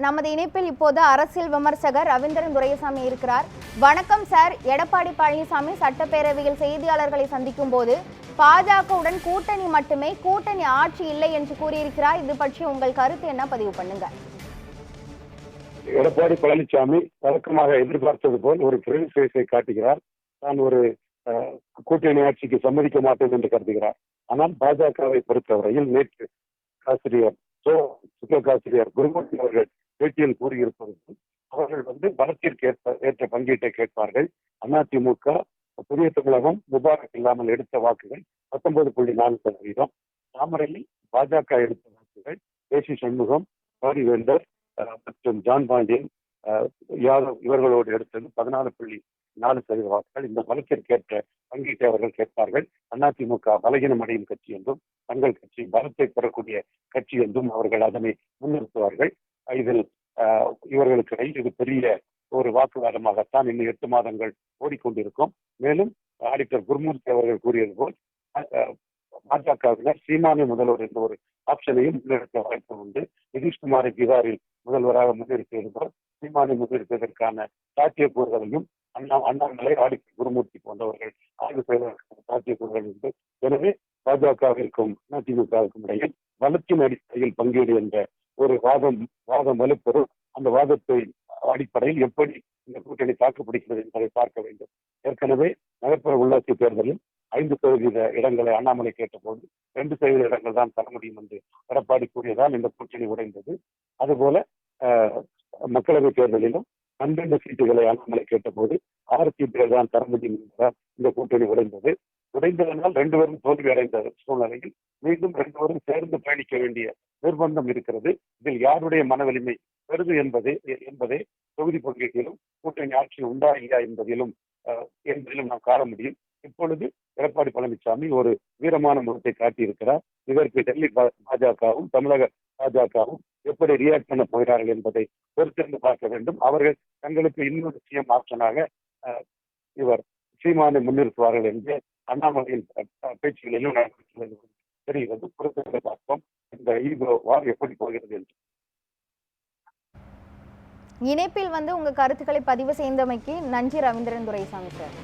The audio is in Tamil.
நமது இணைப்பில் இப்போது அரசியல் விமர்சகர் ரவீந்திரன் துரைசாமி இருக்கிறார். வணக்கம் சார். எடப்பாடி பழனிசாமி சட்டப்பேரவையில் செய்தியாளர்களை சந்திக்கும் போது பாஜகவுடன் கூட்டணி மட்டுமே, கூட்டணி ஆட்சி இல்லை என்று கூறியிருக்கிறார். இது பற்றி உங்கள் கருத்து என்ன? பதிவு பண்ணுங்க. எடப்பாடி பழனிசாமி வழக்கமாக எதிர்பார்த்தது போல் ஒரு பிரெஞ்ச் ஃபேஸை காட்டுகிறார். தான் ஒரு கூட்டணி ஆட்சிக்கு சம்மதிக்க மாட்டேன் என்று கருதுகிறார். ஆனால் பாஜகவை பொறுத்தவரையில் நேற்று ஆசிரியர் ஆசிரியர் குருமூர்த்தி அவர்கள் பேட்டியில் கூறியிருப்பது அவர்கள் பலத்திற்கு ஏற்ற பங்கீட்டை கேட்பார்கள். அதிமுக புதிய தமிழகம் முபாரக் இல்லாமல் எடுத்த வாக்குகள் 19.4%. தாமரையில் பாஜக எடுத்த வாக்குகள் தேசி சண்முகம், பாரிவேந்தர் மற்றும் ஜான் பாண்டியன், யாதவ் இவர்களோடு எடுத்தது 14.4% வாக்குகள். இந்த பலத்திற்கேற்ற பங்கீட்டை அவர்கள் கேட்பார்கள். அதிமுக பலகீனம் அடையும் கட்சி என்றும் தங்கள் கட்சி பலத்தை பெறக்கூடிய கட்சி என்றும் அவர்கள் அதனை முன்னிறுத்துவார்கள். இதில் இவர்களுக்கு இடையில் இது பெரிய ஒரு வாக்குவாதமாகத்தான் இன்னும் 8 மாதங்கள் ஓடிக்கொண்டிருக்கும். மேலும் ஆடிட்டர் குருமூர்த்தி அவர்கள் கூறியது போல் பாஜகவினர் சீமானே முதல்வர் என்ற ஒரு ஆப்ஷனையும் முன்னிறுத்த வாய்ப்பு உண்டு. நிதிஷ்குமாரை பீகாரில் முதல்வராக முன்னிறுத்தியது போல் சீமானை முன்னிறுத்துவதற்கான சாத்தியக்கூறுகளையும் அண்ணாமலை, ஆடிட்டர் குருமூர்த்தி போன்றவர்கள் ஆய்வு செய்வதற்கான சாத்தியக்கூறுகள் உண்டு. எனவே பாஜகவிற்கும் அதிமுகவிற்கும் இடையில் வளர்ச்சியின் அடிப்படையில் பங்கீடு என்ற ஒரு வாதம் வலுப்பெறும். அந்த வாதத்தை அடிப்படையில் எப்படி இந்த கூட்டணி தாக்குப்பிடிக்கிறது என்பதை பார்க்க வேண்டும். ஏற்கனவே நகர்ப்புற உள்ளாட்சி தேர்தலில் 5% இடங்களை அண்ணாமலை கேட்டபோது 2% இடங்கள் தான் தர முடியும் என்று எடப்பாடி கூறியதால் இந்த கூட்டணி உடைந்தது. அதுபோல மக்களவை தேர்தலிலும் 12 சீட்டுகளை அண்ணாமலை கேட்டபோது 6 சீட்டுகள் தான் தர முடியும் என்பதால் இந்த கூட்டணி உடைந்தது. உடைந்ததனால் 2 பேரும் தோல்வி அடைந்த சூழ்நிலையில் மீண்டும் 2 பேரும் சேர்ந்து பயணிக்க வேண்டிய நிர்பந்தம் இருக்கிறது. இதில் யாருடைய மன வலிமை பெறுது என்பதை தொகுதி பங்கீட்டிலும் கூட்டணி ஆட்சி உண்டா இல்லையா என்பதிலும் நாம் காண முடியும். இப்பொழுது எடப்பாடி பழனிசாமி ஒரு வீரமான முகத்தை காட்டியிருக்கிறார். இதற்கு டெல்லி பாஜகவும் தமிழக பாஜகவும் எப்படி ரியாக்ட் பண்ண போகிறார்கள் என்பதை பொறுத்திருந்து பார்க்க வேண்டும். அவர்கள் தங்களுக்கு இன்னொரு சிஎம் ஆப்ஷனாக இவர் சீமானை முன்னிறுத்துவார்கள் என்று அண்ணாமலையின் பேச்சுகளிலும் தெரிகிறது. பொறுத்திருந்து பார்ப்போம் இந்த ஈகோ வார் எப்படி போகிறது என்று. இணைப்பில் உங்க கருத்துக்களை பதிவு செய்தமைக்கு நன்றி ரவீந்திரன் துரைசாமி சார்.